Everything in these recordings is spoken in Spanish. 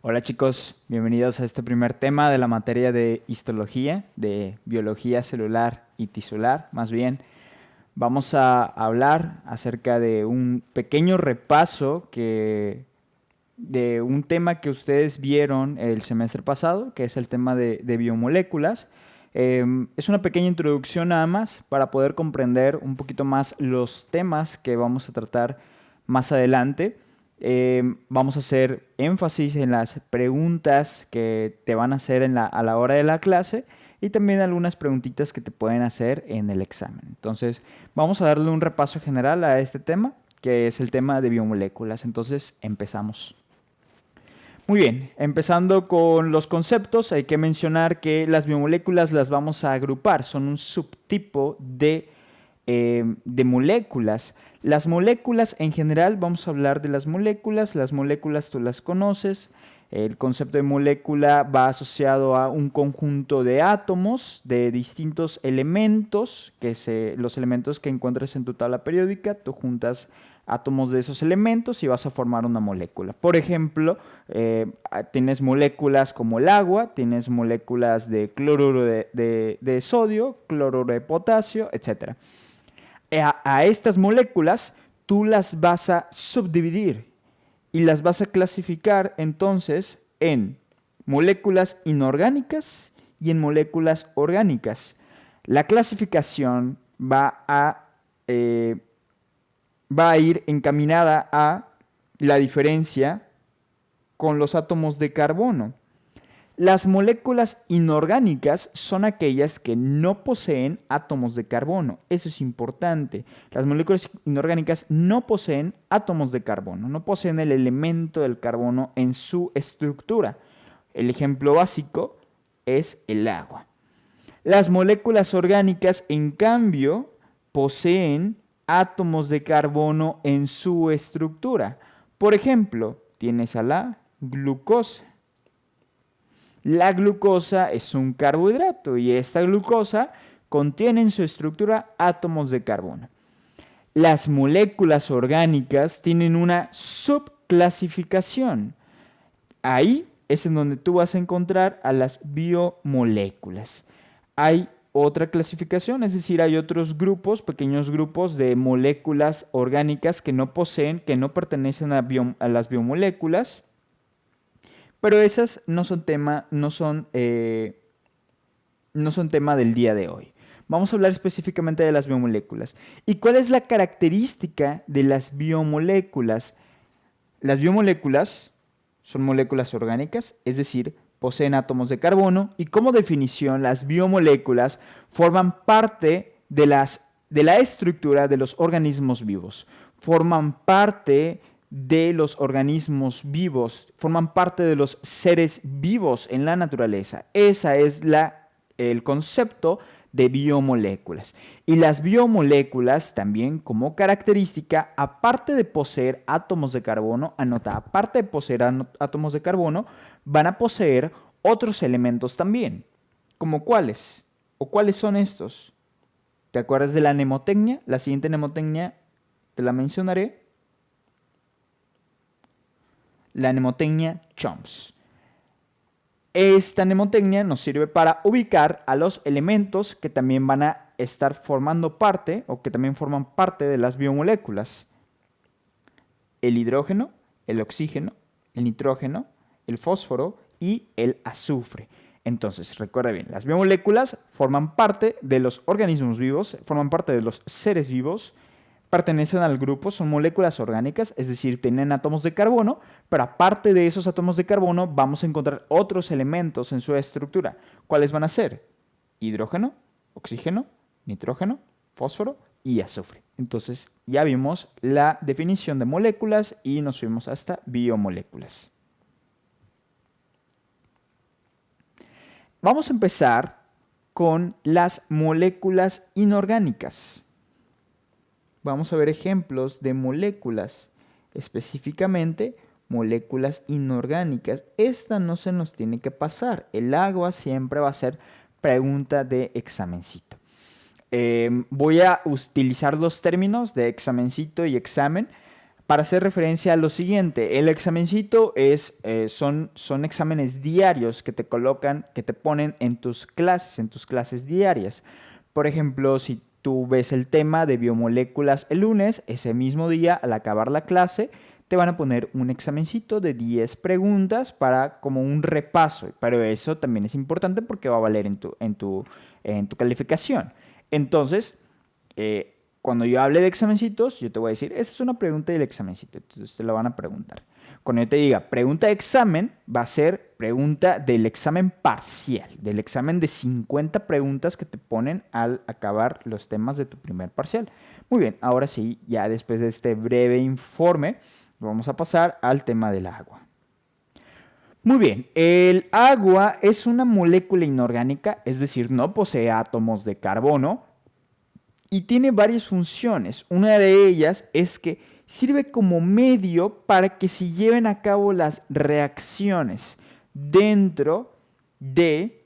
Hola chicos, bienvenidos a este primer tema de la materia de histología, de biología celular y tisular. Más bien, vamos a hablar acerca de un pequeño repaso de un tema que ustedes vieron el semestre pasado, que es el tema de biomoléculas. Es una pequeña introducción nada más para poder comprender un poquito más los temas que vamos a tratar más adelante. Vamos a hacer énfasis en las preguntas que te van a hacer a la hora de la clase y también algunas preguntitas que te pueden hacer en el examen. Entonces, vamos a darle un repaso general a este tema, que es el tema de biomoléculas. Entonces, empezamos. Muy bien, empezando con los conceptos, hay que mencionar que las biomoléculas las vamos a agrupar, son un subtipo de moléculas. Las moléculas en general, vamos a hablar de las moléculas tú las conoces. El concepto de molécula va asociado a un conjunto de átomos de distintos elementos, los elementos que encuentres en tu tabla periódica, tú juntas átomos de esos elementos y vas a formar una molécula. Por ejemplo, tienes moléculas como el agua, tienes moléculas de cloruro de sodio, cloruro de potasio, etc. A estas moléculas tú las vas a subdividir y las vas a clasificar entonces en moléculas inorgánicas y en moléculas orgánicas. La clasificación va a ir encaminada a la diferencia con los átomos de carbono. Las moléculas inorgánicas son aquellas que no poseen átomos de carbono. Eso es importante. Las moléculas inorgánicas no poseen átomos de carbono, no poseen el elemento del carbono en su estructura. El ejemplo básico es el agua. Las moléculas orgánicas, en cambio, poseen átomos de carbono en su estructura. Por ejemplo, tienes a la glucosa. La glucosa es un carbohidrato y esta glucosa contiene en su estructura átomos de carbono. Las moléculas orgánicas tienen una subclasificación. Ahí es en donde tú vas a encontrar a las biomoléculas. Hay otra clasificación, es decir, hay otros grupos, pequeños grupos de moléculas orgánicas que no poseen, que no pertenecen a las biomoléculas, pero esas no son tema del día de hoy. Vamos a hablar específicamente de las biomoléculas. ¿Y cuál es la característica de las biomoléculas? Las biomoléculas son moléculas orgánicas, es decir, poseen átomos de carbono y como definición las biomoléculas forman parte de la estructura de los organismos vivos. Forman parte de los organismos vivos, forman parte de los seres vivos en la naturaleza. Ese es el concepto de biomoléculas. Y las biomoléculas también como característica, aparte de poseer átomos de carbono, anota, aparte de poseer átomos de carbono, van a poseer otros elementos también. ¿Como cuáles? ¿O cuáles son estos? ¿Te acuerdas de la mnemotecnia? La siguiente mnemotecnia te la mencionaré. La mnemotecnia CHOMPS. Esta mnemotecnia nos sirve para ubicar a los elementos que también van a estar formando parte o que también forman parte de las biomoléculas. El hidrógeno, el oxígeno, el nitrógeno, el fósforo y el azufre. Entonces, recuerda bien, las biomoléculas forman parte de los organismos vivos, forman parte de los seres vivos, pertenecen al grupo, son moléculas orgánicas, es decir, tienen átomos de carbono, pero aparte de esos átomos de carbono vamos a encontrar otros elementos en su estructura. ¿Cuáles van a ser? Hidrógeno, oxígeno, nitrógeno, fósforo y azufre. Entonces ya vimos la definición de moléculas y nos fuimos hasta biomoléculas. Vamos a empezar con las moléculas inorgánicas. Vamos a ver ejemplos de moléculas, específicamente moléculas inorgánicas. Esta no se nos tiene que pasar. El agua siempre va a ser pregunta de examencito. Voy a utilizar los términos de examencito y examen para hacer referencia a lo siguiente. El examencito son exámenes diarios que te colocan, que te ponen en tus clases diarias. Por ejemplo, si tú ves el tema de biomoléculas el lunes, ese mismo día, al acabar la clase, te van a poner un examencito de 10 preguntas para como un repaso. Pero eso también es importante porque va a valer en tu calificación. Entonces, cuando yo hable de examencitos, yo te voy a decir, esta es una pregunta del examencito. Entonces te la van a preguntar. Cuando yo te diga pregunta de examen, va a ser pregunta del examen parcial, del examen de 50 preguntas que te ponen al acabar los temas de tu primer parcial. Muy bien, ahora sí, ya después de este breve informe, vamos a pasar al tema del agua. Muy bien, el agua es una molécula inorgánica, es decir, no posee átomos de carbono y tiene varias funciones. Una de ellas es que sirve como medio para que se lleven a cabo las reacciones dentro de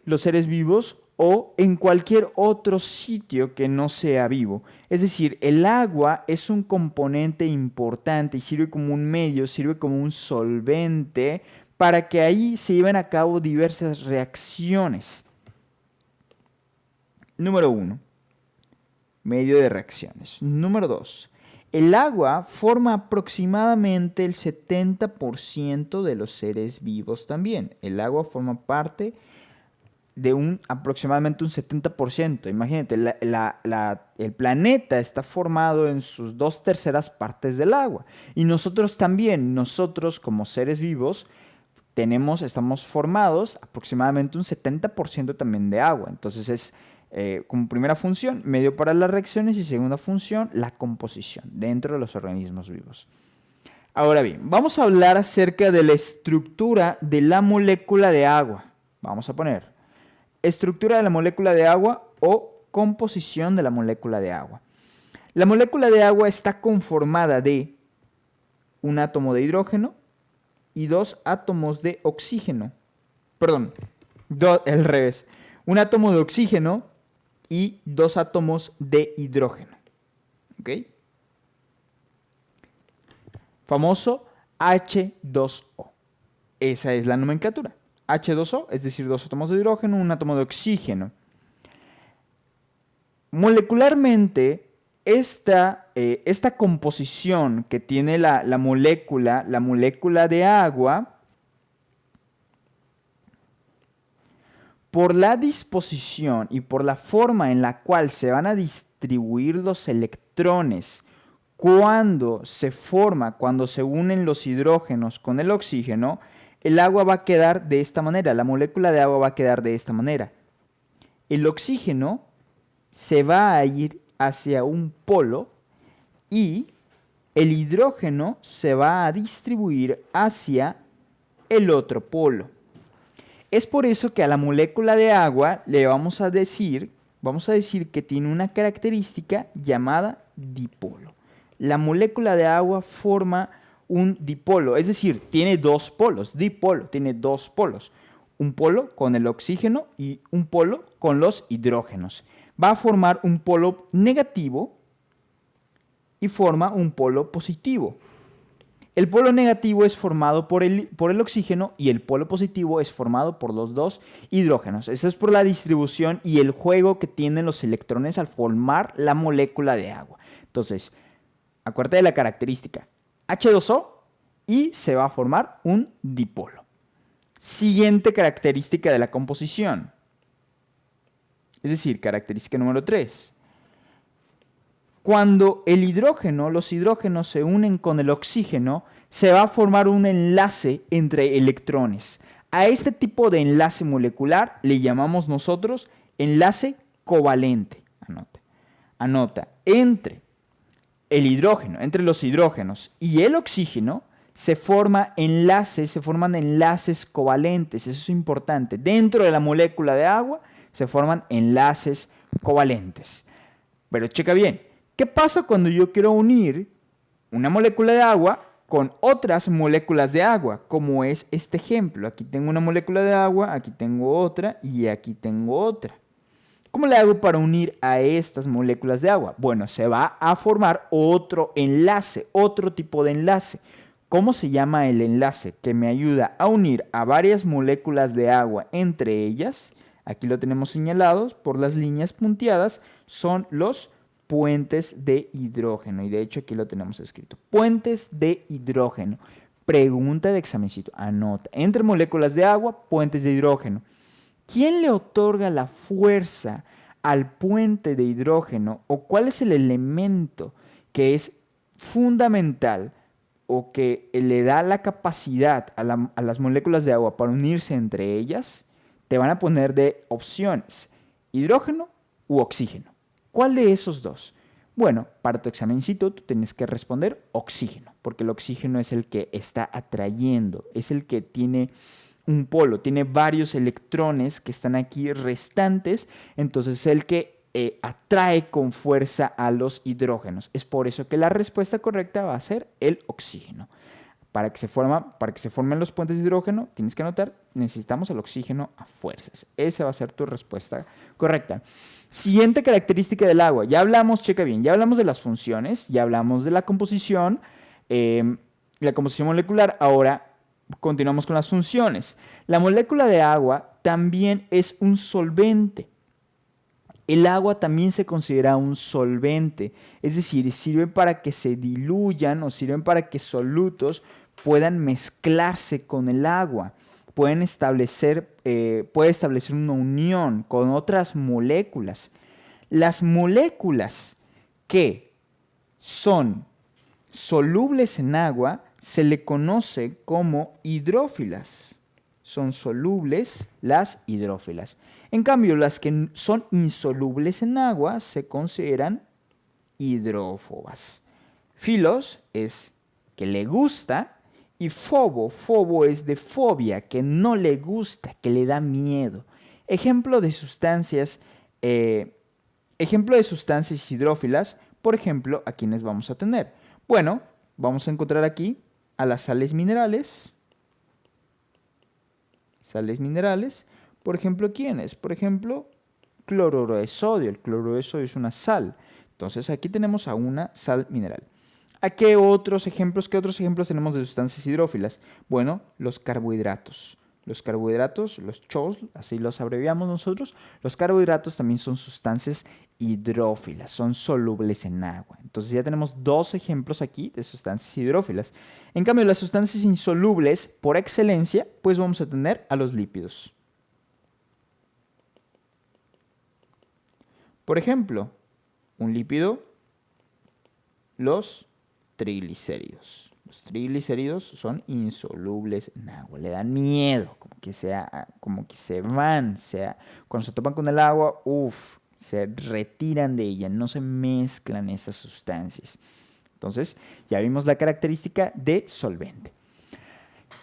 los seres vivos o en cualquier otro sitio que no sea vivo. Es decir, el agua es un componente importante y sirve como un medio, sirve como un solvente para que ahí se lleven a cabo diversas reacciones. Número 1, medio de reacciones. Número 2, el agua forma aproximadamente el 70% de los seres vivos también. El agua forma parte de aproximadamente un 70%. Imagínate, el planeta está formado en sus 2/3 partes del agua. Y nosotros también, nosotros como seres vivos, estamos formados aproximadamente un 70% también de agua. Entonces es como primera función, medio para las reacciones y segunda función, la composición dentro de los organismos vivos. Ahora bien, vamos a hablar acerca de la estructura de la molécula de agua. Vamos a poner estructura de la molécula de agua o composición de la molécula de agua. La molécula de agua está conformada de un átomo de hidrógeno y 2 átomos de oxígeno. Perdón, al revés. Un átomo de oxígeno y 2 átomos de hidrógeno. ¿Ok? Famoso H2O. Esa es la nomenclatura. H2O, es decir, 2 átomos de hidrógeno, un átomo de oxígeno. Molecularmente, esta composición que tiene la molécula de agua, por la disposición y por la forma en la cual se van a distribuir los electrones cuando se unen los hidrógenos con el oxígeno, el agua va a quedar de esta manera, la molécula de agua va a quedar de esta manera. El oxígeno se va a ir hacia un polo y el hidrógeno se va a distribuir hacia el otro polo. Es por eso que a la molécula de agua le vamos a decir que tiene una característica llamada dipolo. La molécula de agua forma un dipolo, es decir, tiene 2 polos, dipolo, tiene 2 polos. Un polo con el oxígeno y un polo con los hidrógenos. Va a formar un polo negativo y forma un polo positivo. El polo negativo es formado por el oxígeno y el polo positivo es formado por los 2 hidrógenos. Eso es por la distribución y el juego que tienen los electrones al formar la molécula de agua. Entonces, acuérdate de la característica H2O y se va a formar un dipolo. Siguiente característica de la composición. Es decir, característica número 3. Cuando los hidrógenos se unen con el oxígeno, se va a formar un enlace entre electrones. A este tipo de enlace molecular le llamamos nosotros enlace covalente. Anota. Entre los hidrógenos y el oxígeno se forman enlaces covalentes. Eso es importante. Dentro de la molécula de agua se forman enlaces covalentes. Pero checa bien. ¿Qué pasa cuando yo quiero unir una molécula de agua con otras moléculas de agua? Como es este ejemplo. Aquí tengo una molécula de agua, aquí tengo otra y aquí tengo otra. ¿Cómo le hago para unir a estas moléculas de agua? Bueno, se va a formar otro enlace, otro tipo de enlace. ¿Cómo se llama el enlace que me ayuda a unir a varias moléculas de agua entre ellas? Aquí lo tenemos señalados por las líneas punteadas, son los puentes de hidrógeno. Y de hecho aquí lo tenemos escrito. Puentes de hidrógeno. Pregunta de examencito. Anota. Entre moléculas de agua, puentes de hidrógeno. ¿Quién le otorga la fuerza al puente de hidrógeno o cuál es el elemento que es fundamental o que le da la capacidad a las moléculas de agua para unirse entre ellas? Te van a poner de opciones, hidrógeno u oxígeno. ¿Cuál de esos dos? Bueno, para tu examencito tú tienes que responder oxígeno, porque el oxígeno es el que está atrayendo, es el que tiene un polo, tiene varios electrones que están aquí restantes, entonces es el que atrae con fuerza a los hidrógenos. Es por eso que la respuesta correcta va a ser el oxígeno. Para que se formen los puentes de hidrógeno, tienes que anotar, necesitamos el oxígeno a fuerzas. Esa va a ser tu respuesta correcta. Siguiente característica del agua. Ya hablamos, checa bien, ya hablamos de las funciones, ya hablamos de la composición molecular. Ahora continuamos con las funciones. La molécula de agua también es un solvente. El agua también se considera un solvente, es decir, sirve para que se diluyan o sirven para que solutos puedan mezclarse con el agua, puede establecer una unión con otras moléculas. Las moléculas que son solubles en agua se le conoce como hidrófilas. Son solubles las hidrófilas. En cambio, las que son insolubles en agua se consideran hidrófobas. Filos es que le gusta y fobo es de fobia, que no le gusta, que le da miedo. Ejemplo de sustancias hidrófilas, por ejemplo, ¿a quiénes vamos a tener? Bueno, vamos a encontrar aquí a las sales minerales. Sales minerales, por ejemplo, ¿quiénes? Por ejemplo, cloruro de sodio. El cloruro de sodio es una sal. Entonces aquí tenemos a una sal mineral. ¿A qué otros ejemplos tenemos de sustancias hidrófilas? Bueno, los carbohidratos. Los carbohidratos, los CHOs, así los abreviamos nosotros, los carbohidratos también son sustancias hidrófilas, son solubles en agua. Entonces ya tenemos dos ejemplos aquí de sustancias hidrófilas. En cambio, las sustancias insolubles, por excelencia, pues vamos a tener a los lípidos. Por ejemplo, un lípido, los triglicéridos. Los triglicéridos son insolubles en agua, le dan miedo, como que se van, cuando se topan con el agua, se retiran de ella, no se mezclan esas sustancias. Entonces, ya vimos la característica de solvente.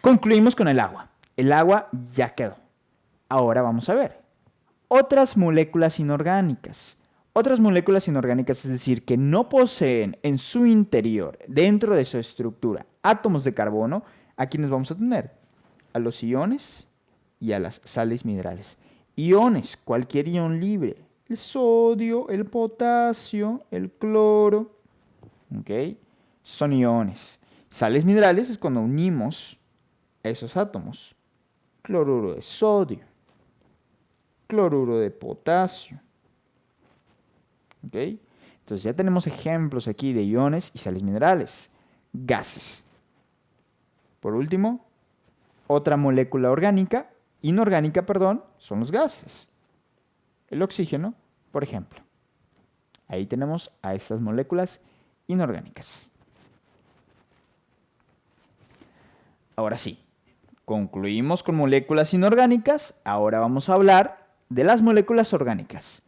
Concluimos con el agua. El agua ya quedó. Ahora vamos a ver otras moléculas inorgánicas. Otras moléculas inorgánicas, es decir, que no poseen en su interior, dentro de su estructura, átomos de carbono, ¿a quiénes vamos a tener? A los iones y a las sales minerales. Iones, cualquier ion libre. El sodio, el potasio, el cloro. ¿Ok? Son iones. Sales minerales es cuando unimos esos átomos. Cloruro de sodio. Cloruro de potasio. ¿Ok? Entonces ya tenemos ejemplos aquí de iones y sales minerales. Gases. Por último, otra molécula inorgánica, son los gases. El oxígeno, por ejemplo. Ahí tenemos a estas moléculas inorgánicas. Ahora sí, concluimos con moléculas inorgánicas. Ahora vamos a hablar de las moléculas orgánicas.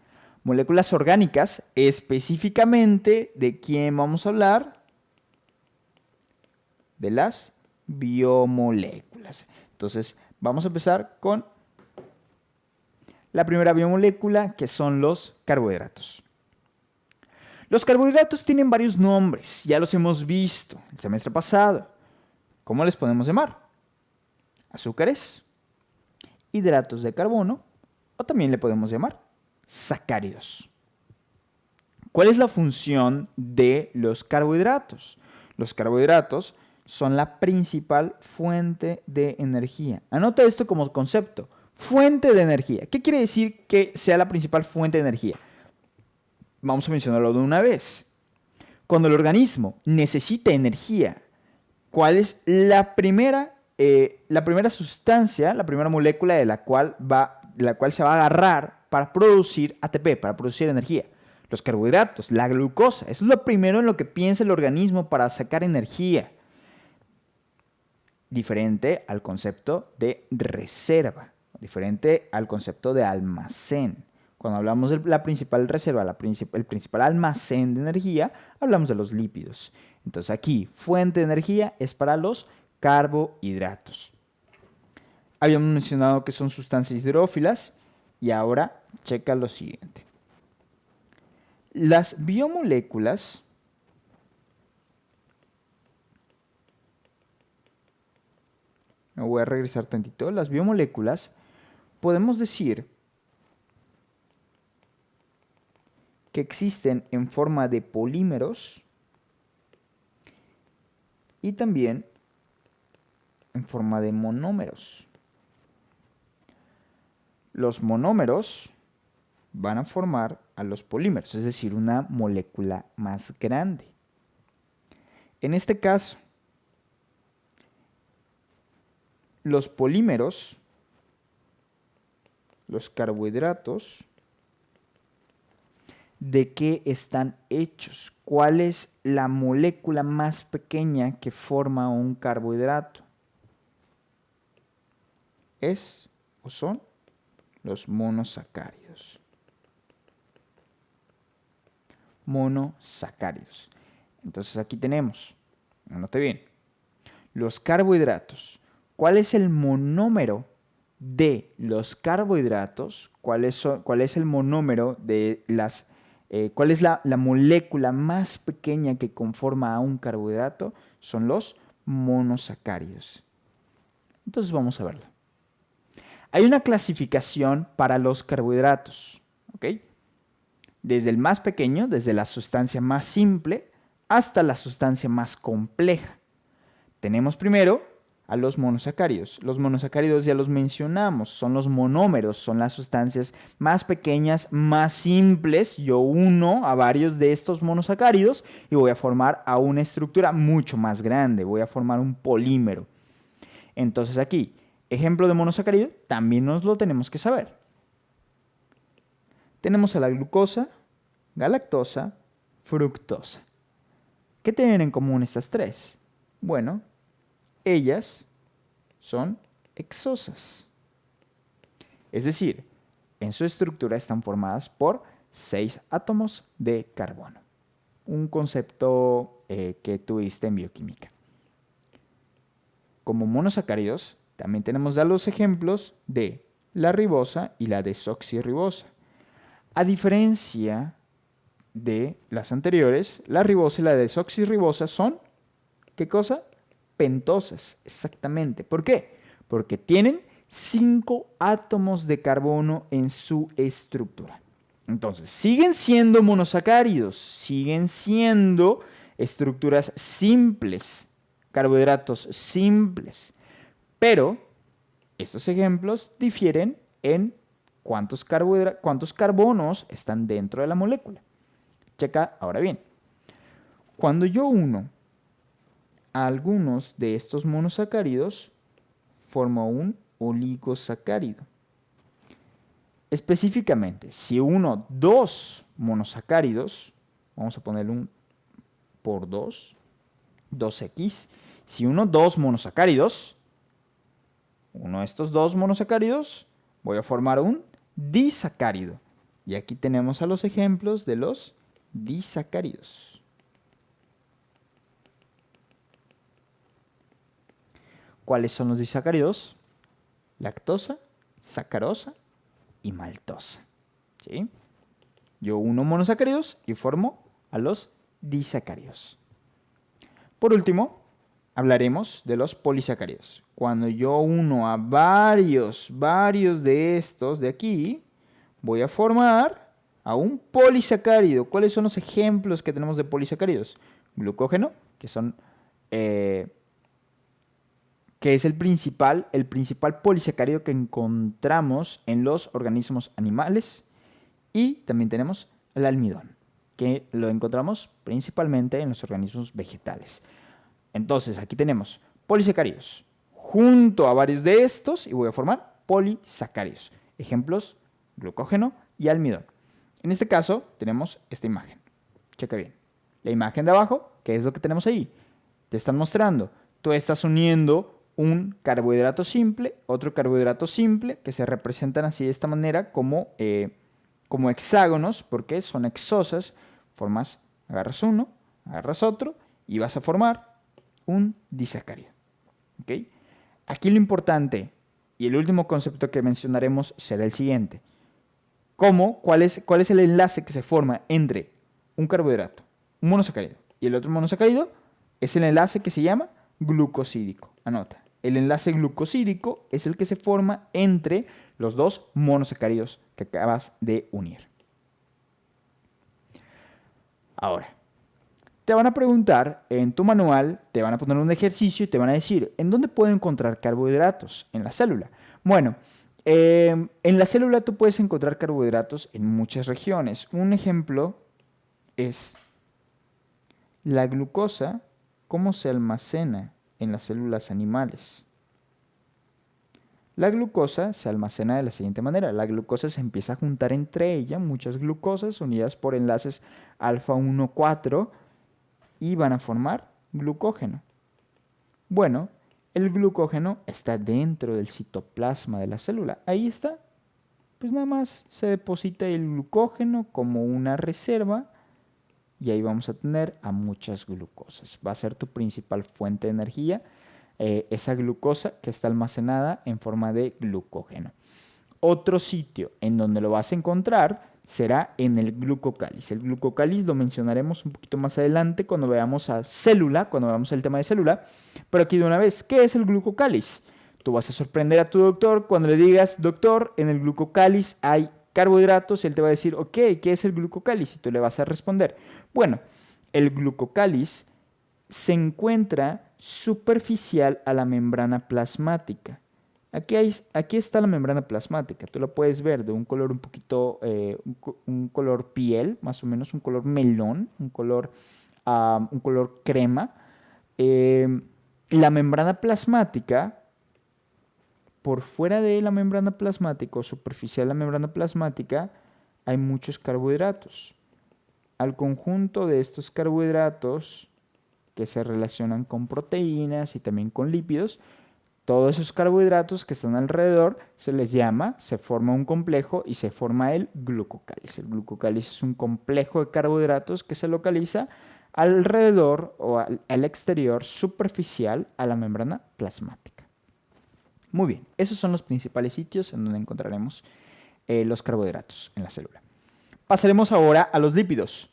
Moléculas orgánicas, específicamente, ¿de quién vamos a hablar? De las biomoléculas. Entonces, vamos a empezar con la primera biomolécula, que son los carbohidratos. Los carbohidratos tienen varios nombres, ya los hemos visto el semestre pasado. ¿Cómo les podemos llamar? Azúcares, hidratos de carbono, o también le podemos llamar sacáridos. ¿Cuál es la función de los carbohidratos? Los carbohidratos son la principal fuente de energía. Anota esto como concepto. Fuente de energía. ¿Qué quiere decir que sea la principal fuente de energía? Vamos a mencionarlo de una vez. Cuando el organismo necesita energía, ¿cuál es la primera sustancia, la primera molécula de la cual se va a agarrar para producir ATP, para producir energía? Los carbohidratos, la glucosa. Eso es lo primero en lo que piensa el organismo para sacar energía. Diferente al concepto de reserva, diferente al concepto de almacén. Cuando hablamos de la principal reserva, el principal almacén de energía, hablamos de los lípidos. Entonces aquí, fuente de energía es para los carbohidratos. Habíamos mencionado que son sustancias hidrófilas y ahora checa lo siguiente. Las biomoléculas me voy a regresar tantito. Las biomoléculas podemos decir que existen en forma de polímeros y también en forma de monómeros. Los monómeros van a formar a los polímeros, es decir, una molécula más grande. En este caso, los polímeros, los carbohidratos, ¿de qué están hechos? ¿Cuál es la molécula más pequeña que forma un carbohidrato? Es o son los monosacáridos. Monosacáridos. Entonces aquí tenemos, anote bien, los carbohidratos. ¿Cuál es el monómero de los carbohidratos? ¿Cuál es el monómero de las... ¿Cuál es la molécula más pequeña que conforma a un carbohidrato? Son los monosacáridos. Entonces vamos a verlo. Hay una clasificación para los carbohidratos, ¿ok? Desde el más pequeño, desde la sustancia más simple, hasta la sustancia más compleja. Tenemos primero a los monosacáridos. Los monosacáridos ya los mencionamos, son los monómeros, son las sustancias más pequeñas, más simples. Yo uno a varios de estos monosacáridos y voy a formar a una estructura mucho más grande, voy a formar un polímero. Entonces aquí, ejemplo de monosacárido, también nos lo tenemos que saber. Tenemos a la glucosa, galactosa, fructosa. ¿Qué tienen en común estas tres? Bueno, ellas son hexosas. Es decir, en su estructura están formadas por 6 átomos de carbono. Un concepto que tuviste en bioquímica. Como monosacáridos, también tenemos ya los ejemplos de la ribosa y la desoxirribosa. A diferencia de las anteriores, la ribosa y la desoxirribosa son, ¿qué cosa? Pentosas, exactamente. ¿Por qué? Porque tienen 5 átomos de carbono en su estructura. Entonces, siguen siendo monosacáridos, siguen siendo estructuras simples, carbohidratos simples, pero estos ejemplos difieren en cuántos carbonos están dentro de la molécula. Checa ahora bien. Cuando yo uno a algunos de estos monosacáridos, formo un oligosacárido. Específicamente, si uno 2 monosacáridos, vamos a ponerle un por 2, 2x. Si uno 2 monosacáridos, uno de estos 2 monosacáridos, voy a formar un disacárido. Y aquí tenemos a los ejemplos de los disacáridos. ¿Cuáles son los disacáridos? Lactosa, sacarosa y maltosa. ¿Sí? Yo uno monosacáridos y formo a los disacáridos. Por último, hablaremos de los polisacáridos. Cuando yo uno a varios de estos de aquí, voy a formar a un polisacárido. ¿Cuáles son los ejemplos que tenemos de polisacáridos? Glucógeno, que es el principal polisacárido que encontramos en los organismos animales. Y también tenemos el almidón, que lo encontramos principalmente en los organismos vegetales. Entonces, aquí tenemos polisacáridos junto a varios de estos y voy a formar polisacáridos. Ejemplos, glucógeno y almidón. En este caso, tenemos esta imagen. Checa bien. La imagen de abajo, ¿qué es lo que tenemos ahí? Te están mostrando, tú estás uniendo un carbohidrato simple, otro carbohidrato simple, que se representan así de esta manera como hexágonos, porque son hexosas. Agarras uno, agarras otro y vas a formar un disacárido. ¿Okay? Aquí lo importante y el último concepto que mencionaremos será el siguiente. ¿Cuál es el enlace que se forma entre un carbohidrato, un monosacárido y el otro monosacárido? Es el enlace que se llama glucosídico. Anota. El enlace glucosídico es el que se forma entre los dos monosacáridos que acabas de unir. Ahora, te van a preguntar en tu manual, te van a poner un ejercicio y te van a decir, ¿en dónde puedo encontrar carbohidratos? En la célula. Bueno, en la célula tú puedes encontrar carbohidratos en muchas regiones. Un ejemplo es la glucosa, cómo se almacena en las células animales. La glucosa se almacena de la siguiente manera. La glucosa se empieza a juntar entre ella, muchas glucosas unidas por enlaces alfa 1,4 y van a formar glucógeno. Bueno, el glucógeno está dentro del citoplasma de la célula. Ahí está. Pues nada más se deposita el glucógeno como una reserva y ahí vamos a tener a muchas glucosas. Va a ser tu principal fuente de energía, esa glucosa que está almacenada en forma de glucógeno. Otro sitio en donde lo vas a encontrar será en el glucocáliz. El glucocáliz lo mencionaremos un poquito más adelante cuando veamos a célula, cuando veamos el tema de célula. Pero aquí de una vez, ¿qué es el glucocáliz? Tú vas a sorprender a tu doctor cuando le digas, doctor, en el glucocáliz hay carbohidratos, y él te va a decir, ok, ¿qué es el glucocáliz? Y tú le vas a responder, bueno, el glucocáliz se encuentra superficial a la membrana plasmática. Aquí está la membrana plasmática, tú la puedes ver de un color un poquito, un color piel, más o menos, un color melón, un color crema. La membrana plasmática, por fuera de la membrana plasmática o superficial de la membrana plasmática, hay muchos carbohidratos. Al conjunto de estos carbohidratos que se relacionan con proteínas y también con lípidos, todos esos carbohidratos que están alrededor se forma un complejo y se forma el glucocáliz. El glucocáliz es un complejo de carbohidratos que se localiza alrededor o al exterior superficial a la membrana plasmática. Muy bien, esos son los principales sitios en donde encontraremos los carbohidratos en la célula. Pasaremos ahora a los lípidos.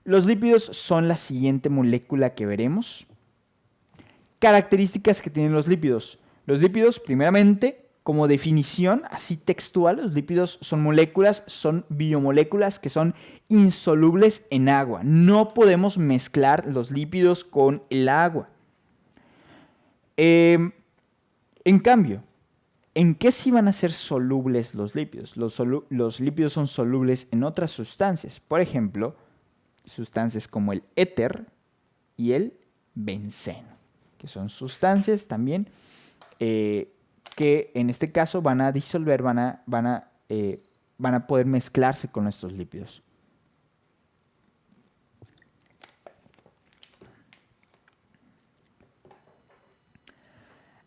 Los lípidos son la siguiente molécula que veremos. Características que tienen los lípidos. Los lípidos, primeramente, como definición, así textual, los lípidos son moléculas, son biomoléculas que son insolubles en agua. No podemos mezclar los lípidos con el agua. En cambio, ¿en qué sí van a ser solubles los lípidos? Los lípidos son solubles en otras sustancias. Por ejemplo, sustancias como el éter y el benceno, que son sustancias también que en este caso van a disolver, van a poder mezclarse con estos lípidos.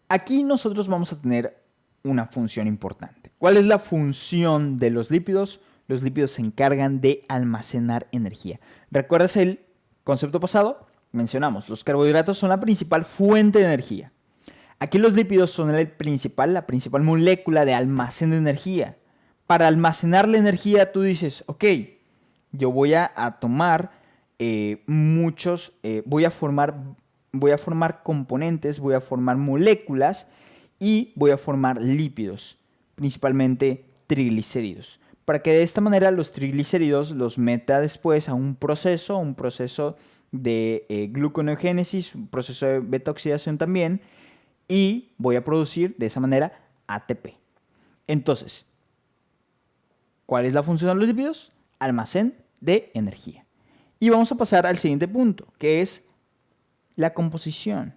Aquí nosotros vamos a tener una función importante. ¿Cuál es la función de los lípidos? Los lípidos se encargan de almacenar energía. ¿Recuerdas el concepto pasado? Mencionamos, los carbohidratos son la principal fuente de energía. Aquí los lípidos son la principal molécula de almacén de energía. Para almacenar la energía tú dices, ok, yo voy a tomar voy a formar componentes, voy a formar moléculas y voy a formar lípidos, principalmente triglicéridos, para que de esta manera los triglicéridos los meta después a un proceso de gluconeogénesis, un proceso de beta-oxidación también, y voy a producir de esa manera ATP. Entonces, ¿cuál es la función de los lípidos? Almacén de energía. Y vamos a pasar al siguiente punto, que es la composición.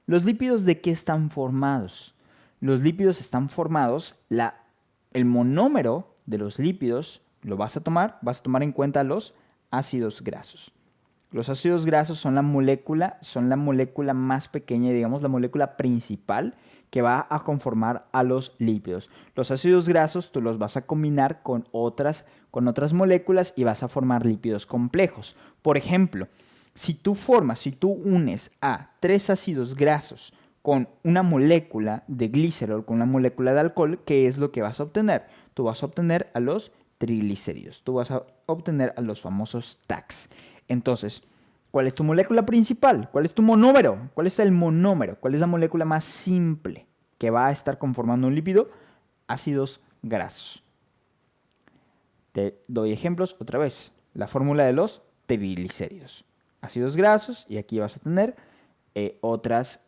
¿Los lípidos de qué están formados? Los lípidos están formados, el monómero de los lípidos vas a tomar en cuenta los ácidos grasos. Los ácidos grasos son la molécula más pequeña, digamos la molécula principal que va a conformar a los lípidos. Los ácidos grasos tú los vas a combinar con otras moléculas y vas a formar lípidos complejos. Por ejemplo, si tú unes a 3 ácidos grasos con una molécula de glicerol, con una molécula de alcohol, ¿qué es lo que vas a obtener? Tú vas a obtener a los triglicéridos, tú vas a obtener a los famosos TACs. Entonces, ¿cuál es tu molécula principal? ¿Cuál es tu monómero? ¿Cuál es el monómero? ¿Cuál es la molécula más simple que va a estar conformando un lípido? Ácidos grasos. Te doy ejemplos otra vez. La fórmula de los triglicéridos. Ácidos grasos, y aquí vas a tener otras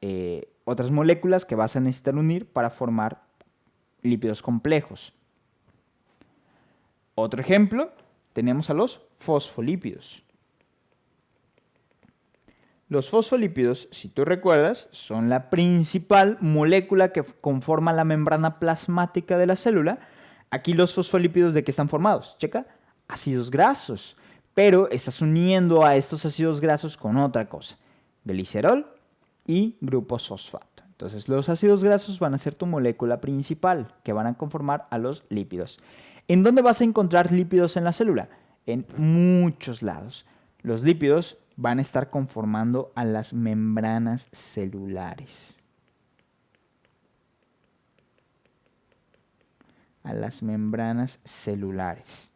moléculas que vas a necesitar unir para formar lípidos complejos. Otro ejemplo, tenemos a los fosfolípidos. Los fosfolípidos, si tú recuerdas, son la principal molécula que conforma la membrana plasmática de la célula. Aquí los fosfolípidos, ¿de qué están formados? Checa, ácidos grasos. Pero estás uniendo a estos ácidos grasos con otra cosa, glicerol y grupos fosfato. Entonces los ácidos grasos van a ser tu molécula principal, que van a conformar a los lípidos. ¿En dónde vas a encontrar lípidos en la célula? En muchos lados. Los lípidos van a estar conformando a las membranas celulares. A las membranas celulares.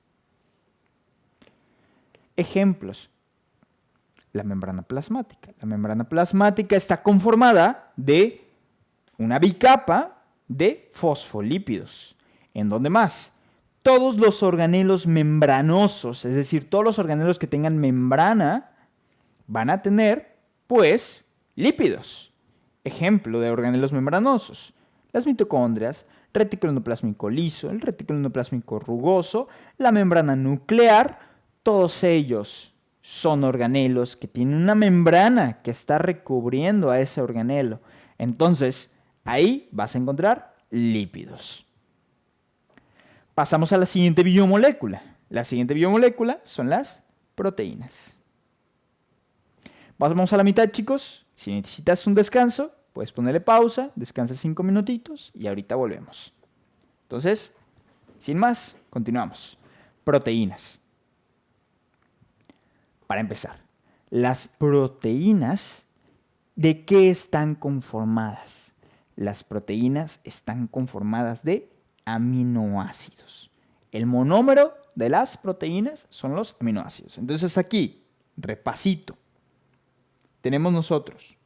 Ejemplos. La membrana plasmática. La membrana plasmática está conformada de una bicapa de fosfolípidos. ¿En dónde más? Todos los organelos membranosos, es decir, todos los organelos que tengan membrana, van a tener, pues, lípidos. Ejemplo de organelos membranosos. Las mitocondrias, retículo endoplásmico liso, el retículo endoplásmico rugoso, la membrana nuclear. Todos ellos son organelos que tienen una membrana que está recubriendo a ese organelo. Entonces, ahí vas a encontrar lípidos. Pasamos a la siguiente biomolécula. La siguiente biomolécula son las proteínas. Vamos a la mitad, chicos. Si necesitas un descanso, puedes ponerle pausa, descansa 5 minutitos y ahorita volvemos. Entonces, sin más, continuamos. Proteínas. Para empezar, las proteínas, ¿de qué están conformadas? Las proteínas están conformadas de aminoácidos. El monómero de las proteínas son los aminoácidos. Entonces aquí, repasito, tenemos nosotros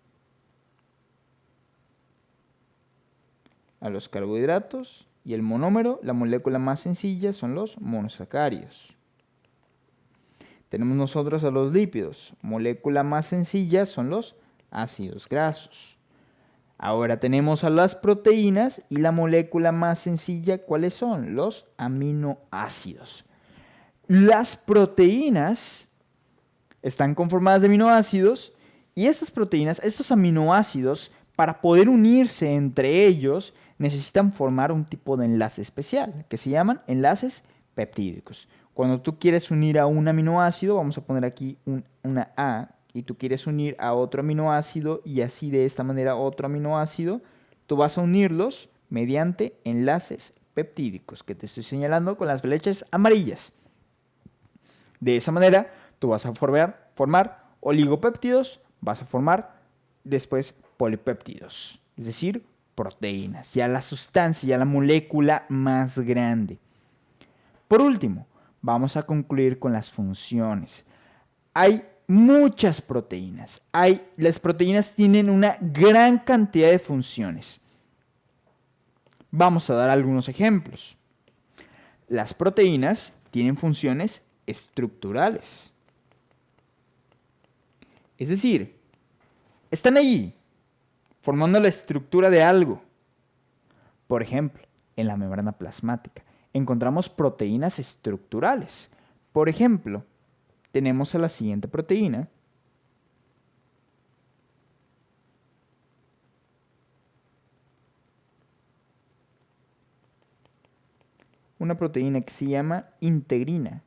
a los carbohidratos y el monómero, la molécula más sencilla, son los monosacáridos. Tenemos nosotros a los lípidos, molécula más sencilla son los ácidos grasos. Ahora tenemos a las proteínas y la molécula más sencilla, ¿cuáles son? Los aminoácidos. Las proteínas están conformadas de aminoácidos y estas proteínas, estos aminoácidos, para poder unirse entre ellos, necesitan formar un tipo de enlace especial que se llaman enlaces peptídicos. Cuando tú quieres unir a un aminoácido, vamos a poner aquí una A, y tú quieres unir a otro aminoácido y así de esta manera otro aminoácido, tú vas a unirlos mediante enlaces peptídicos, que te estoy señalando con las flechas amarillas. De esa manera, tú vas a formar oligopéptidos, vas a formar después polipéptidos, es decir, proteínas, ya la sustancia, ya la molécula más grande. Por último, vamos a concluir con las funciones. Hay muchas proteínas. Las proteínas tienen una gran cantidad de funciones. Vamos a dar algunos ejemplos. Las proteínas tienen funciones estructurales. Es decir, están allí, formando la estructura de algo. Por ejemplo, en la membrana plasmática encontramos proteínas estructurales. Por ejemplo, tenemos a la siguiente proteína. Una proteína que se llama integrina.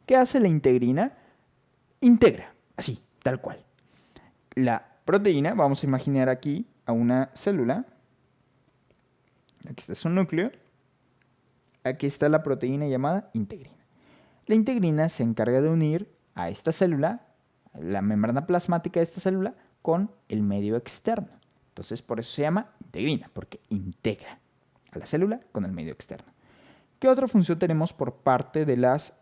¿Qué hace la integrina? Integra, así, tal cual. La proteína, vamos a imaginar aquí a una célula. Aquí está su núcleo. Aquí está la proteína llamada integrina. La integrina se encarga de unir a esta célula, la membrana plasmática de esta célula, con el medio externo. Entonces, por eso se llama integrina, porque integra a la célula con el medio externo. ¿Qué otra función tenemos por parte de las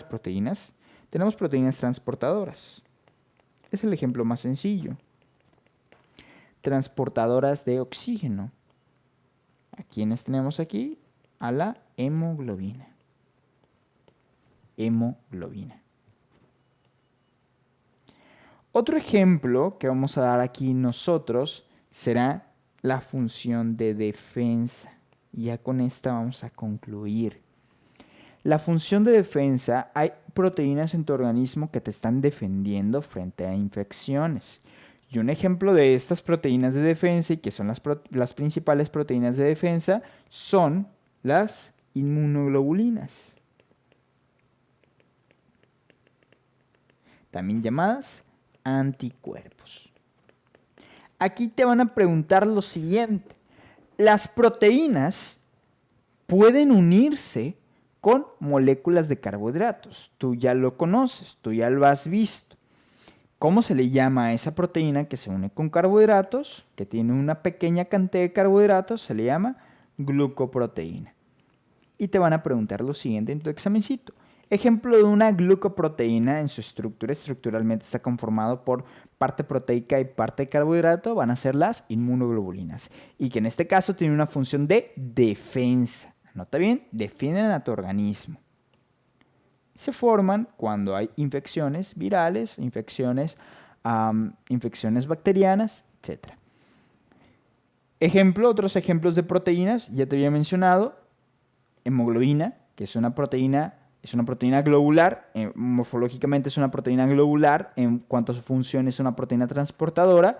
proteínas? Tenemos proteínas transportadoras. Es el ejemplo más sencillo. Transportadoras de oxígeno. ¿A quiénes tenemos aquí? A la hemoglobina. Hemoglobina. Otro ejemplo que vamos a dar aquí nosotros será la función de defensa. Ya con esta vamos a concluir. La función de defensa, hay proteínas en tu organismo que te están defendiendo frente a infecciones. Y un ejemplo de estas proteínas de defensa, y que son las principales proteínas de defensa, son las inmunoglobulinas, también llamadas anticuerpos. Aquí te van a preguntar lo siguiente. Las proteínas pueden unirse con moléculas de carbohidratos. Tú ya lo conoces, tú ya lo has visto. ¿Cómo se le llama a esa proteína que se une con carbohidratos, que tiene una pequeña cantidad de carbohidratos? Se le llama glucoproteína. Y te van a preguntar lo siguiente en tu examencito. Ejemplo de una glucoproteína en su estructura, estructuralmente está conformado por parte proteica y parte de carbohidrato, van a ser las inmunoglobulinas. Y que en este caso tiene una función de defensa. Anota bien, defienden a tu organismo. Se forman cuando hay infecciones virales, infecciones bacterianas, etc. Otros ejemplos de proteínas, ya te había mencionado, hemoglobina, que es una proteína globular, morfológicamente es una proteína globular, en cuanto a su función es una proteína transportadora,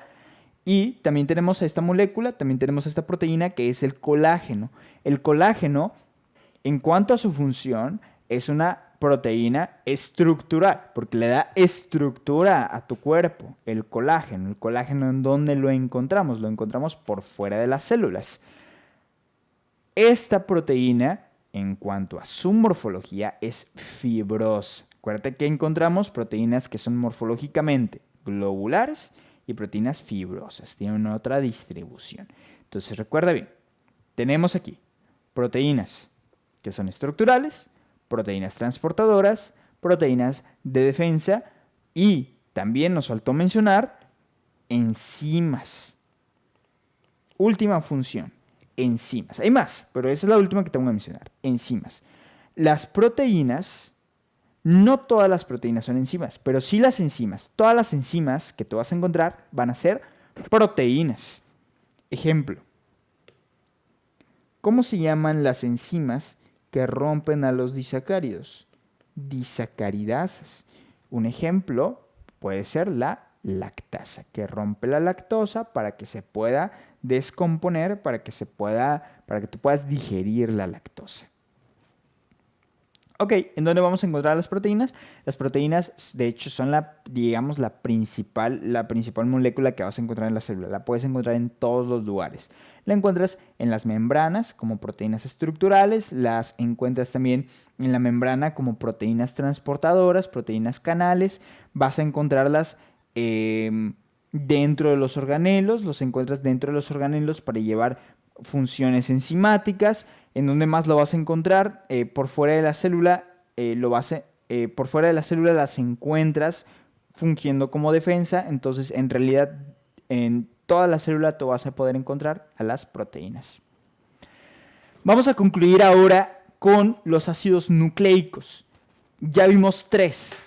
y también tenemos esta molécula, también tenemos esta proteína que es el colágeno. El colágeno, en cuanto a su función, es una proteína estructural, porque le da estructura a tu cuerpo, el colágeno. ¿El colágeno en dónde lo encontramos? Lo encontramos por fuera de las células. Esta proteína, en cuanto a su morfología, es fibrosa. Acuérdate que encontramos proteínas que son morfológicamente globulares y proteínas fibrosas. Tienen otra distribución. Entonces, recuerda bien, tenemos aquí proteínas que son estructurales, proteínas transportadoras, proteínas de defensa y también nos faltó mencionar enzimas. Última función, enzimas. Hay más, pero esa es la última que tengo que mencionar, enzimas. Las proteínas, no todas las proteínas son enzimas, pero sí las enzimas. Todas las enzimas que tú vas a encontrar van a ser proteínas. Ejemplo, ¿cómo se llaman las enzimas que rompen a los disacáridos? Disacaridasas. Un ejemplo puede ser la lactasa, que rompe la lactosa para que se pueda descomponer, para que tú puedas digerir la lactosa. Ok, ¿en dónde vamos a encontrar las proteínas? Las proteínas, de hecho, son la principal molécula que vas a encontrar en la célula. La puedes encontrar en todos los lugares. La encuentras en las membranas como proteínas estructurales, las encuentras también en la membrana como proteínas transportadoras, proteínas canales. Vas a encontrarlas dentro de los organelos, los encuentras dentro de los organelos para llevar funciones enzimáticas. ¿En dónde más lo vas a encontrar? Por fuera de la célula, por fuera de la célula las encuentras fungiendo como defensa. Entonces, en realidad, en toda la célula tú vas a poder encontrar a las proteínas. Vamos a concluir ahora con los ácidos nucleicos. Ya vimos tres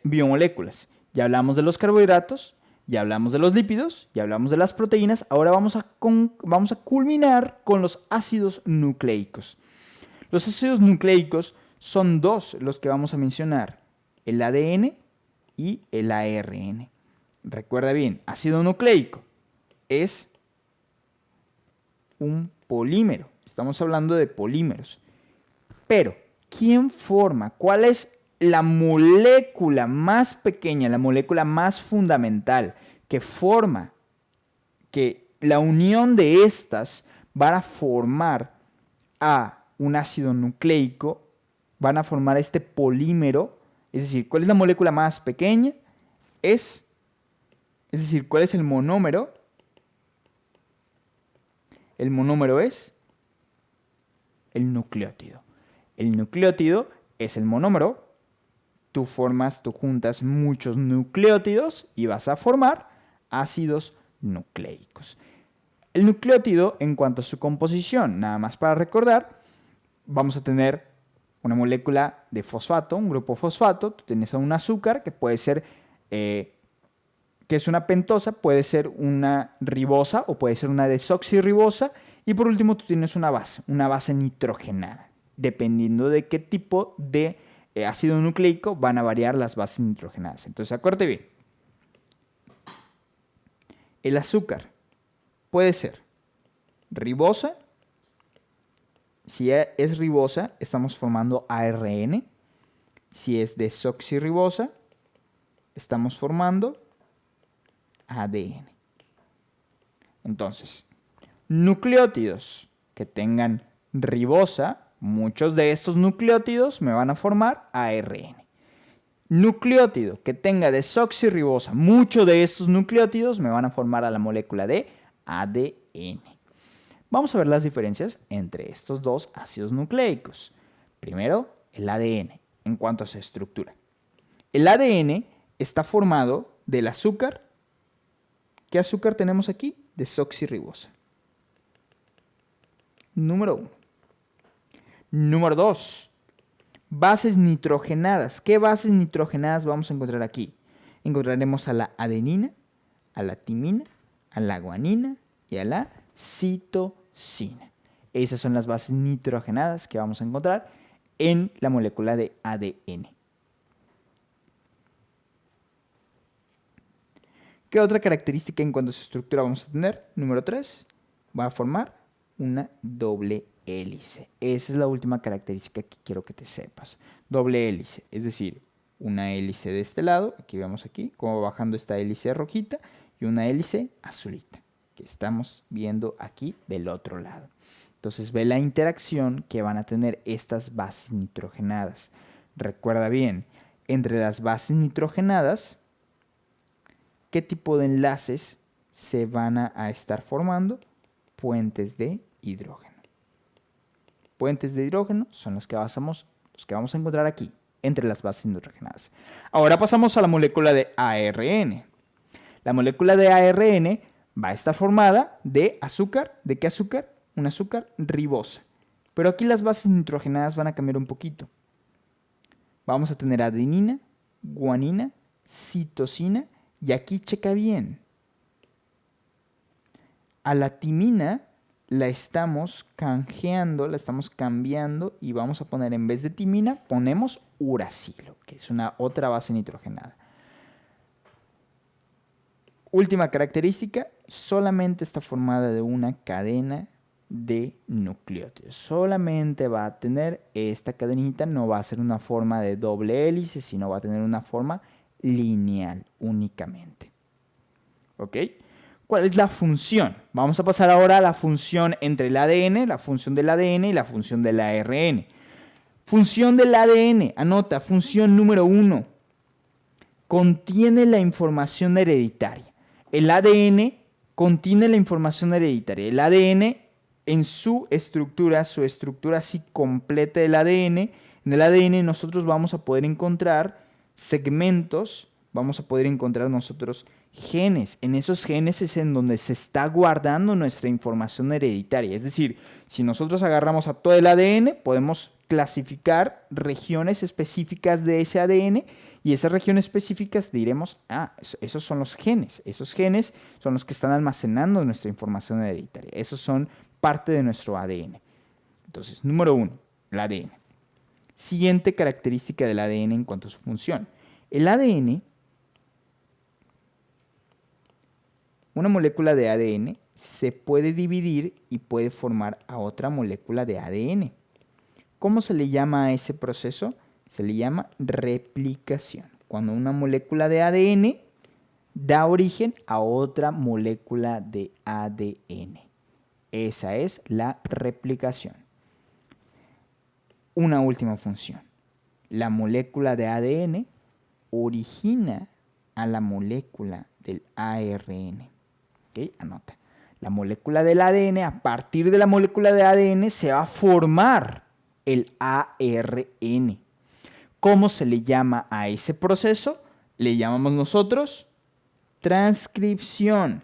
biomoléculas. Ya hablamos de los carbohidratos, ya hablamos de los lípidos, ya hablamos de las proteínas. Ahora vamos a culminar con los ácidos nucleicos. Los ácidos nucleicos son dos los que vamos a mencionar, el ADN y el ARN. Recuerda bien, ácido nucleico es un polímero. Estamos hablando de polímeros. Pero, ¿quién forma? ¿Cuál es la molécula más pequeña, la molécula más fundamental que forma, que la unión de estas van a formar a un ácido nucleico, van a formar este polímero? Es decir, ¿cuál es la molécula más pequeña? Es decir, ¿cuál es el monómero? El monómero es el nucleótido. El nucleótido es el monómero. Tú juntas muchos nucleótidos y vas a formar ácidos nucleicos. El nucleótido, en cuanto a su composición, nada más para recordar, vamos a tener una molécula de fosfato, un grupo fosfato. Tú tienes un azúcar que puede ser, que es una pentosa, puede ser una ribosa o puede ser una desoxirribosa. Y por último tú tienes una base nitrogenada. Dependiendo de qué tipo de ácido nucleico van a variar las bases nitrogenadas. Entonces, acuérdate bien. El azúcar puede ser ribosa. Si es ribosa, estamos formando ARN. Si es desoxirribosa, estamos formando ADN. Entonces, nucleótidos que tengan ribosa, muchos de estos nucleótidos me van a formar ARN. Nucleótido que tenga desoxirribosa, muchos de estos nucleótidos me van a formar a la molécula de ADN. Vamos a ver las diferencias entre estos dos ácidos nucleicos. Primero, el ADN, en cuanto a su estructura. El ADN está formado del azúcar. ¿Qué azúcar tenemos aquí? Desoxirribosa. Número 1. Número 2. Bases nitrogenadas. ¿Qué bases nitrogenadas vamos a encontrar aquí? Encontraremos a la adenina, a la timina, a la guanina y a la citosina. Esas son las bases nitrogenadas que vamos a encontrar en la molécula de ADN. ¿Qué otra característica en cuanto a su estructura vamos a tener? Número 3. Va a formar una doble hélice. Esa es la última característica que quiero que te sepas. Doble hélice, es decir, una hélice de este lado, aquí vemos aquí, como bajando esta hélice rojita, y una hélice azulita, que estamos viendo aquí del otro lado. Entonces ve la interacción que van a tener estas bases nitrogenadas. Recuerda bien, entre las bases nitrogenadas, ¿qué tipo de enlaces se van a estar formando? Puentes de hidrógeno. Puentes de hidrógeno son los que vamos a encontrar aquí, entre las bases nitrogenadas. Ahora pasamos a la molécula de ARN. La molécula de ARN va a estar formada de azúcar. ¿De qué azúcar? Un azúcar ribosa. Pero aquí las bases nitrogenadas van a cambiar un poquito. Vamos a tener adenina, guanina, citosina, y aquí checa bien. A la timina la estamos canjeando, la estamos cambiando y vamos a poner, en vez de timina, ponemos uracilo, que es una otra base nitrogenada. Última característica, solamente está formada de una cadena de nucleótidos. Solamente va a tener esta cadenita, no va a ser una forma de doble hélice, sino va a tener una forma lineal únicamente. ¿Ok? ¿Cuál es la función? Vamos a pasar ahora a la función entre el ADN, la función del ADN y la función del ARN. Función del ADN, anota, función número 1. Contiene la información hereditaria. El ADN contiene la información hereditaria. El ADN en su estructura así completa del ADN, en el ADN nosotros vamos a poder encontrar segmentos, vamos a poder encontrar nosotros genes. En esos genes es en donde se está guardando nuestra información hereditaria. Es decir, si nosotros agarramos a todo el ADN, podemos clasificar regiones específicas de ese ADN y esas regiones específicas diremos, esos son los genes. Esos genes son los que están almacenando nuestra información hereditaria. Esos son parte de nuestro ADN. Entonces, número 1, el ADN. Siguiente característica del ADN en cuanto a su función. El ADN, una molécula de ADN, se puede dividir y puede formar a otra molécula de ADN. ¿Cómo se le llama a ese proceso? Se le llama replicación. Cuando una molécula de ADN da origen a otra molécula de ADN. Esa es la replicación. Una última función. La molécula de ADN origina a la molécula del ARN. ¿Ok? Anota. La molécula del ADN, a partir de la molécula de ADN se va a formar el ARN. ¿Cómo se le llama a ese proceso? Le llamamos nosotros transcripción.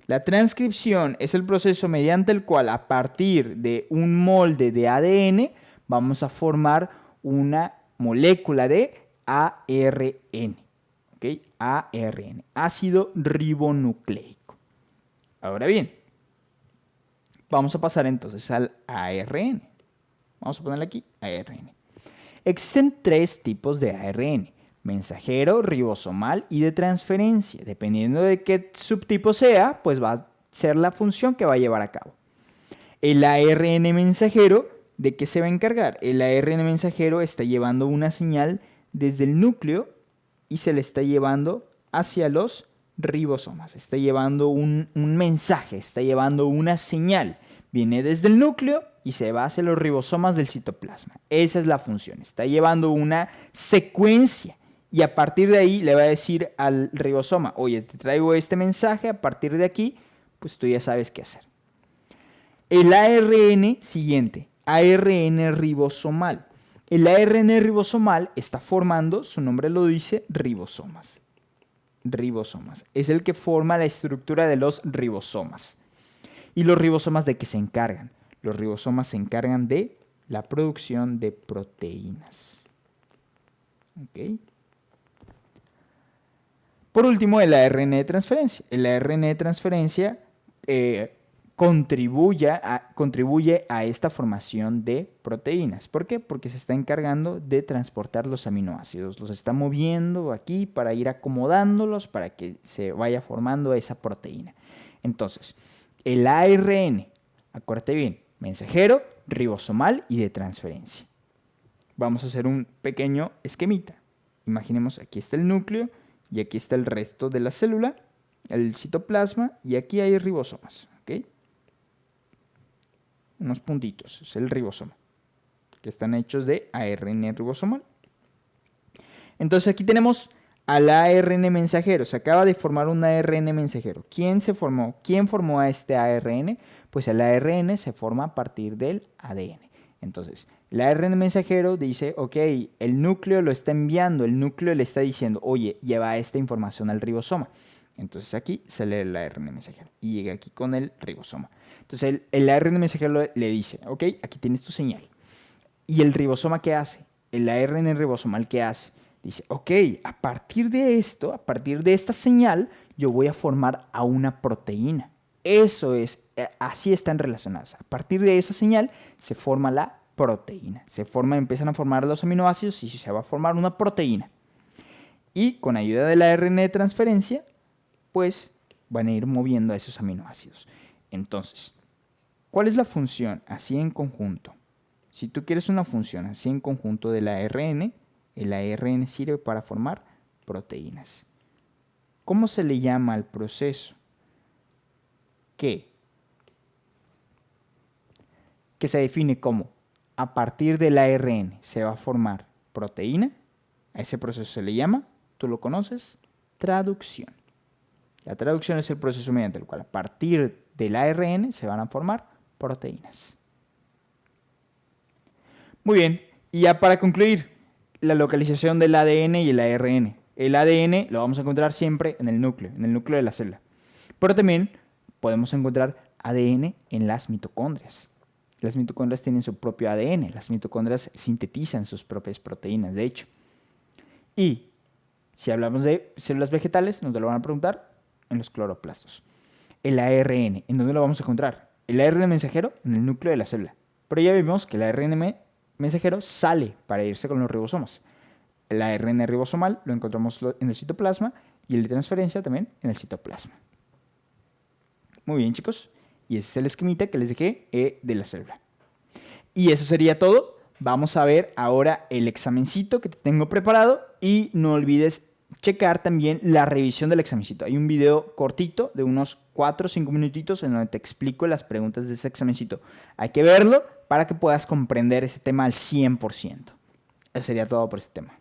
La transcripción es el proceso mediante el cual, a partir de un molde de ADN, vamos a formar una molécula de ARN. ¿Ok? ARN, ácido ribonucleico. Ahora bien, vamos a pasar entonces al ARN. Vamos a ponerle aquí ARN. Existen 3 tipos de ARN: mensajero, ribosomal y de transferencia. Dependiendo de qué subtipo sea, pues va a ser la función que va a llevar a cabo. El ARN mensajero, ¿de qué se va a encargar? El ARN mensajero está llevando una señal desde el núcleo y se le está llevando hacia los ribosomas. Está llevando un mensaje, está llevando una señal. Viene desde el núcleo y se va hacia los ribosomas del citoplasma. Esa es la función. Está llevando una secuencia y a partir de ahí le va a decir al ribosoma, oye, te traigo este mensaje, a partir de aquí, pues tú ya sabes qué hacer. El ARN siguiente, ARN ribosomal. El ARN ribosomal está formando, su nombre lo dice, ribosomas. Ribosomas. Es el que forma la estructura de los ribosomas. ¿Y los ribosomas de qué se encargan? Los ribosomas se encargan de la producción de proteínas. ¿Ok? Por último, el ARN de transferencia. El ARN de transferencia contribuye a esta formación de proteínas. ¿Por qué? Porque se está encargando de transportar los aminoácidos. Los está moviendo aquí para ir acomodándolos para que se vaya formando esa proteína. Entonces, el ARN, acuérdate bien, mensajero, ribosomal y de transferencia. Vamos a hacer un pequeño esquemita. Imaginemos, aquí está el núcleo y aquí está el resto de la célula, el citoplasma, y aquí hay ribosomas. ¿Ok? Unos puntitos, es el ribosoma, que están hechos de ARN ribosomal. Entonces aquí tenemos al ARN mensajero. Se acaba de formar un ARN mensajero. ¿Quién se formó? ¿Quién formó a este ARN? Pues el ARN se forma a partir del ADN. Entonces, el ARN mensajero dice, ok, el núcleo lo está enviando, el núcleo le está diciendo, oye, lleva esta información al ribosoma. Entonces aquí sale el ARN mensajero y llega aquí con el ribosoma. Entonces el ARN mensajero le dice, ok, aquí tienes tu señal. ¿Y el ribosoma qué hace? El ARN ribosomal, ¿qué hace? Dice, ok, a partir de esto, a partir de esta señal, yo voy a formar a una proteína. Eso es, así están relacionadas. A partir de esa señal se forma la proteína. Empiezan a formar los aminoácidos y se va a formar una proteína. Y con ayuda del ARN de transferencia, pues van a ir moviendo a esos aminoácidos. Entonces, ¿cuál es la función así en conjunto? Si tú quieres una función así en conjunto del ARN, el ARN sirve para formar proteínas. ¿Cómo se le llama al proceso? Que se define como a partir del ARN se va a formar proteína. A ese proceso se le llama, tú lo conoces, traducción. La traducción es el proceso mediante el cual a partir del ARN se van a formar proteínas. Muy bien, y ya para concluir, la localización del ADN y el ARN. el ADN lo vamos a encontrar siempre en el núcleo de la célula. Pero también podemos encontrar ADN en las mitocondrias. Las mitocondrias tienen su propio ADN, las mitocondrias sintetizan sus propias proteínas, de hecho. Y si hablamos de células vegetales, nos lo van a preguntar en los cloroplastos. El ARN, ¿en dónde lo vamos a encontrar? El ARN mensajero en el núcleo de la célula. Pero ya vimos que el ARN mensajero sale para irse con los ribosomas. El ARN ribosomal lo encontramos en el citoplasma y el de transferencia también en el citoplasma. Muy bien, chicos. Y ese es el esquemita que les dejé de la célula. Y eso sería todo. Vamos a ver ahora el examencito que te tengo preparado y no olvides checar también la revisión del examencito. Hay un video cortito de unos 4 o 5 minutitos en donde te explico las preguntas de ese examencito. Hay que verlo para que puedas comprender ese tema al 100%. Eso sería todo por este tema.